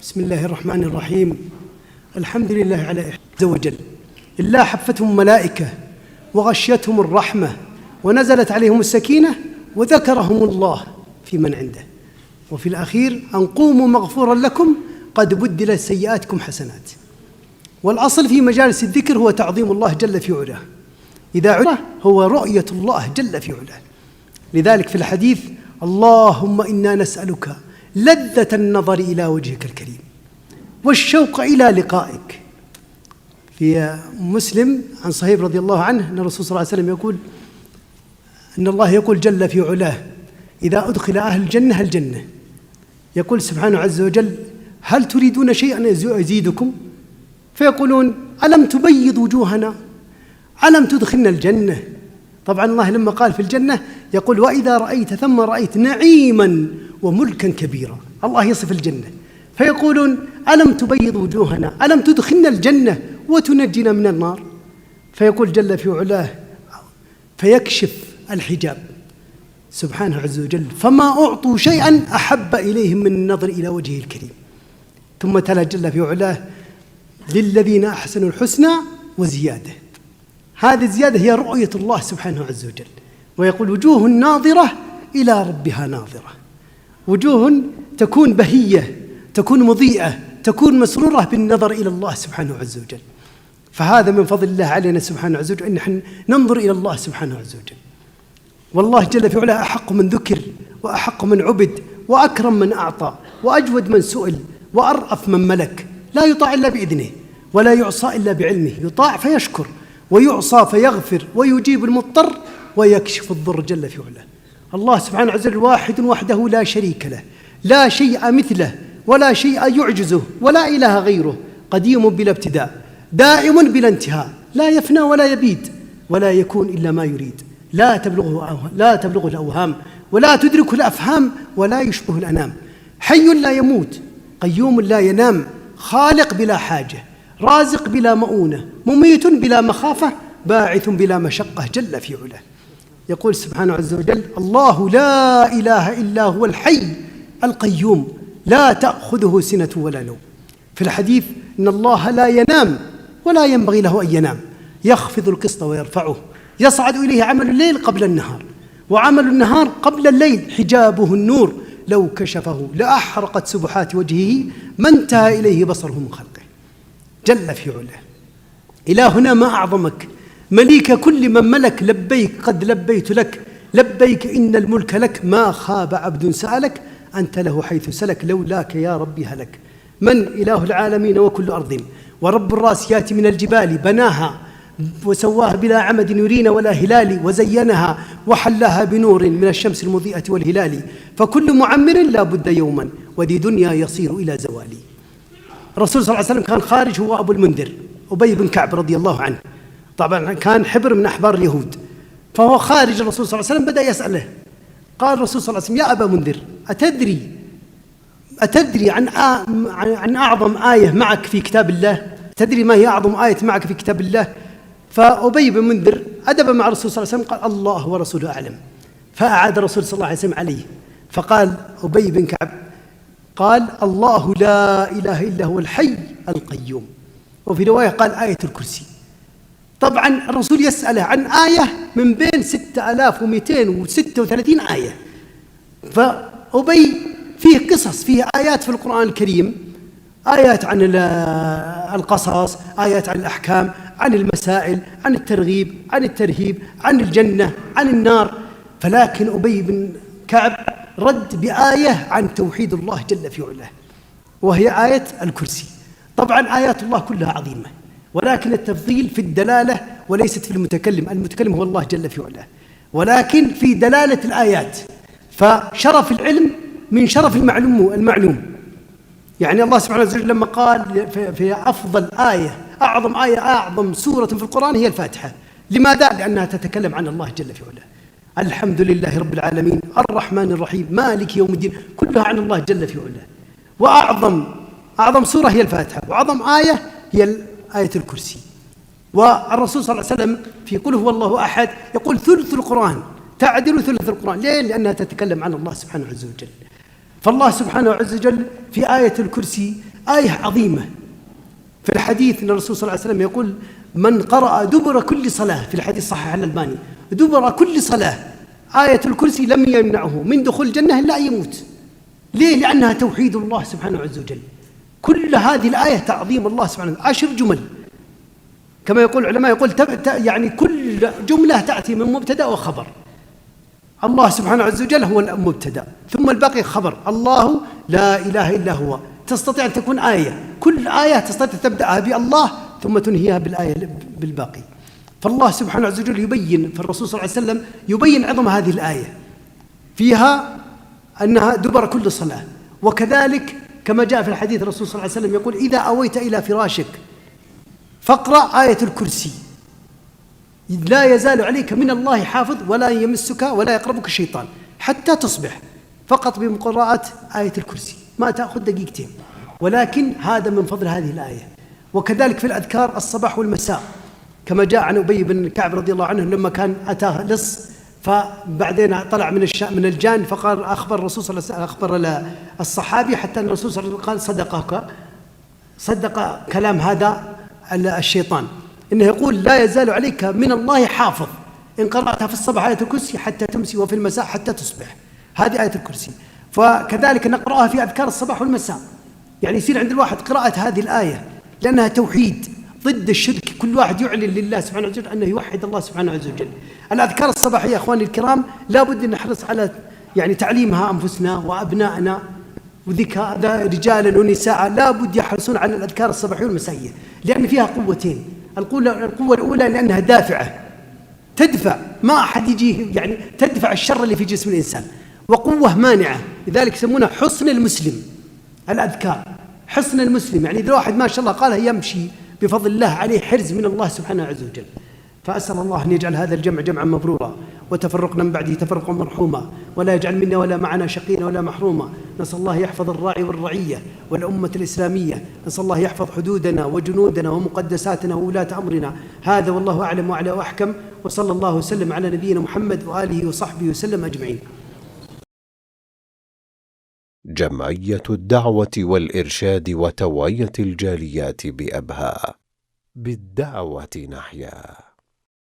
بسم الله الرحمن الرحيم. الحمد لله على عز وجل. إلا حفتهم ملائكة وغشيتهم الرحمة ونزلت عليهم السكينة وذكرهم الله في من عنده. وفي الأخير أن قوموا مغفورا لكم قد بدلت سيئاتكم حسنات. والأصل في مجالس الذكر هو تعظيم الله جل في علاه. إذا علا هو رؤية الله جل في علاه. لذلك في الحديث: اللهم إنا نسألك لذة النظر إلى وجهك الكريم والشوق إلى لقائك. في مسلم عن صهيب رضي الله عنه أن الرسول صلى الله عليه وسلم يقول أن الله يقول جل في علاه: إذا أدخل أهل الجنة الجنة يقول سبحانه عز وجل: هل تريدون شيئا أزيدكم؟ فيقولون: ألم تبيض وجوهنا؟ ألم تدخلنا الجنة؟ طبعا الله لما قال في الجنة يقول: وإذا رأيت ثم رأيت نعيما وملكا كبيرا. الله يصف الجنة فيقولون: ألم تبيض وجوهنا؟ ألم تدخلنا الجنة وتنجنا من النار؟ فيقول جل في علاه فيكشف الحجاب سبحانه عز وجل: فما أعطوا شيئا أحب إليهم من النظر إلى وجهه الكريم. ثم تلا جل في علاه: للذين أحسنوا الحسنى وزيادة. هذه الزيادة هي رؤية الله سبحانه عز وجل. ويقول: وجوه ناظرة إلى ربها ناظرة. وجوه تكون بهية، تكون مضيئة، تكون مسرورة بالنظر إلى الله سبحانه عز وجل. فهذا من فضل الله علينا سبحانه عز وجل أن نحن ننظر إلى الله سبحانه عز وجل. والله جل في علاه أحق من ذكر، وأحق من عبد، وأكرم من أعطى، وأجود من سئل، وأرأف من ملك. لا يطاع إلا بإذنه، ولا يعصى إلا بعلمه. يطاع فيشكر، ويعصى فيغفر، ويجيب المضطر، ويكشف الضر جل في علاه. الله سبحانه عز وجل واحد وحده لا شريك له، لا شيء مثله، ولا شيء يعجزه، ولا إله غيره. قديم بلا ابتداء، دائم بلا انتهاء، لا يفنى ولا يبيد، ولا يكون إلا ما يريد. لا تبلغه الأوهام، ولا تدركه الأفهام، ولا يشبه الأنام. حي لا يموت، قيوم لا ينام، خالق بلا حاجة، رازق بلا مؤونة، مميت بلا مخافة، باعث بلا مشقة جل في علاه. يقول سبحانه عز وجل: الله لا إله إلا هو الحي القيوم لا تأخذه سنة ولا نوم. في الحديث: إن الله لا ينام ولا ينبغي له أن ينام، يخفض القسط ويرفعه، يصعد إليه عمل الليل قبل النهار، وعمل النهار قبل الليل، حجابه النور، لو كشفه لأحرقت سبحات وجهه ما انتهى إليه بصره من خلقه جل في علاه. إلهنا ما أعظمك، مليك كل من ملك. لبيك قد لبيت لك، لبيك إن الملك لك، ما خاب عبد سألك، أنت له حيث سلك، لولاك يا ربي هلك. من إله العالمين وكل أرض، ورب الراسيات من الجبال، بناها وسواها بلا عمد يرين ولا هلال، وزينها وحلاها بنور من الشمس المضيئة والهلال، فكل معمر لا بد يوما وذي دنيا يصير إلى زوالي. الرسول صلى الله عليه وسلم كان خارج، هو أبو المنذر أبي بن كعب رضي الله عنه، طبعا كان حبر من أحبار اليهود. فهو خارج، الرسول صلى الله عليه وسلم بدأ يسأله. قال الرسول صلى الله عليه وسلم: يا أبا منذر، أتدري عن أعظم آية معك في كتاب الله؟ تدري ما هي أعظم آية معك في كتاب الله؟ فأبي بن منذر أدب مع الرسول صلى الله عليه وسلم، قال: الله ورسوله أعلم. فأعاد الرسول صلى الله عليه وسلم عليه، فقال أبي بن كعب: قال: الله لا إله إلا هو الحي القيوم. وفي رواية قال: آية الكرسي. طبعا الرسول يسأله عن آية من بين 6236 آية. فأبي فيه قصص، فيه آيات في القرآن الكريم، آيات عن القصص، آيات عن الأحكام، عن المسائل، عن الترغيب، عن الترهيب، عن الجنة، عن النار. فلكن أبي بن كعب رد بآية عن توحيد الله جل في علاه، وهي آية الكرسي. طبعا آيات الله كلها عظيمة، ولكن التفضيل في الدلالة وليست في المتكلم. المتكلم هو الله جل في علاه، ولكن في دلالة الآيات. فشرف العلم من شرف المعلوم. يعني الله سبحانه وتعالى لما قال في أفضل آية، أعظم آية، أعظم سورة في القرآن هي الفاتحة. لماذا؟ لأنها تتكلم عن الله جل في علاه. الحمد لله رب العالمين الرحمن الرحيم مالك يوم الدين، كلها عن الله جل في علاه. وأعظم سورة هي الفاتحة، وأعظم آية هي آية الكرسي. والرسول صلى الله عليه وسلم في قل هو الله أحد يقول: ثلث القرآن تعدل ثلث القرآن. ليه؟ لأنها تتكلم عن الله سبحانه عز وجل. فالله سبحانه عز وجل في آية الكرسي آية عظيمة. في الحديث أن الرسول صلى الله عليه وسلم يقول: من قرأ دبر كل صلاة، في الحديث صحيح الألباني، دبر كل صلاة آية الكرسي لم يمنعه من دخول الجنة إلا يموت. ليه؟ لأنها توحيد الله سبحانه عز وجل. كل هذه الآية تعظيم الله سبحانه، 10 جمل كما يقول العلماء، يقول يعني كل جملة تأتي من مبتدأ وخبر. الله سبحانه عز وجل هو المبتدأ، ثم الباقي خبر. الله لا إله إلا هو. تستطيع أن تكون آية، كل آية تستطيع تبدأها بالله ثم تنهيها بالآية بالباقي. فالله سبحانه عز وجل يبين، فالرسول صلى الله عليه وسلم يبين عظم هذه الآية فيها أنها دبر كل صلاة. وكذلك كما جاء في الحديث الرسول صلى الله عليه وسلم يقول: إذا أويت إلى فراشك فاقرأ آية الكرسي لا يزال عليك من الله حافظ ولا يمسك ولا يقربك الشيطان حتى تصبح، فقط بقراءة آية الكرسي ما تأخذ دقيقتين، ولكن هذا من فضل هذه الآية. وكذلك في الأذكار الصباح والمساء كما جاء عن أبي بن كعب رضي الله عنه لما كان أتاه لص، فبعدين طلع من الجان، فقال أخبر الرسول صلى الله عليه وسلم، أخبر الصحابي حتى أن الرسول صلى الله عليه وسلم قال صدق كلام هذا الشيطان، إنه يقول: لا يزال عليك من الله حافظ إن قرأتها في الصباح آية الكرسي حتى تمسي، وفي المساء حتى تصبح. هذه آية الكرسي. فكذلك نقرأها في أذكار الصباح والمساء، يعني يصير عند الواحد قراءة هذه الآية لأنها توحيد ضد الشرك. كل واحد يعلن لله سبحانه وتعالى أنه يوحد الله سبحانه عز وجل. الأذكار الصباحية أخواني الكرام لا بد أن نحرص على يعني تعليمها أنفسنا وأبنائنا، وذكاء رجالا ونساء لا بد يحرصون على الأذكار الصباحية والمسائية، لأن فيها قوتين. القوة الأولى لأنها دافعة، تدفع ما أحد يجي، يعني تدفع الشر اللي في جسم الإنسان، وقوة مانعة، لذلك يسمونها حصن المسلم. الأذكار حصن المسلم، يعني إذا واحد ما شاء الله قالها يمشي بفضل الله عليه حرز من الله سبحانه عز وجل. فأسأل الله أن يجعل هذا الجمع جمعا مبرورا، وتفرقنا من بعده تفرقا مرحوما، ولا يجعل منا ولا معنا شقينا ولا محروما. نسأل الله يحفظ الراعي والرعية والأمة الإسلامية، نسأل الله يحفظ حدودنا وجنودنا ومقدساتنا وولاة أمرنا. هذا والله أعلم وأعلى وأحكم، وصلى الله وسلم على نبينا محمد وآله وصحبه وسلم أجمعين. جمعية الدعوة والإرشاد وتوعية الجاليات بأبها، بالدعوة نحيا.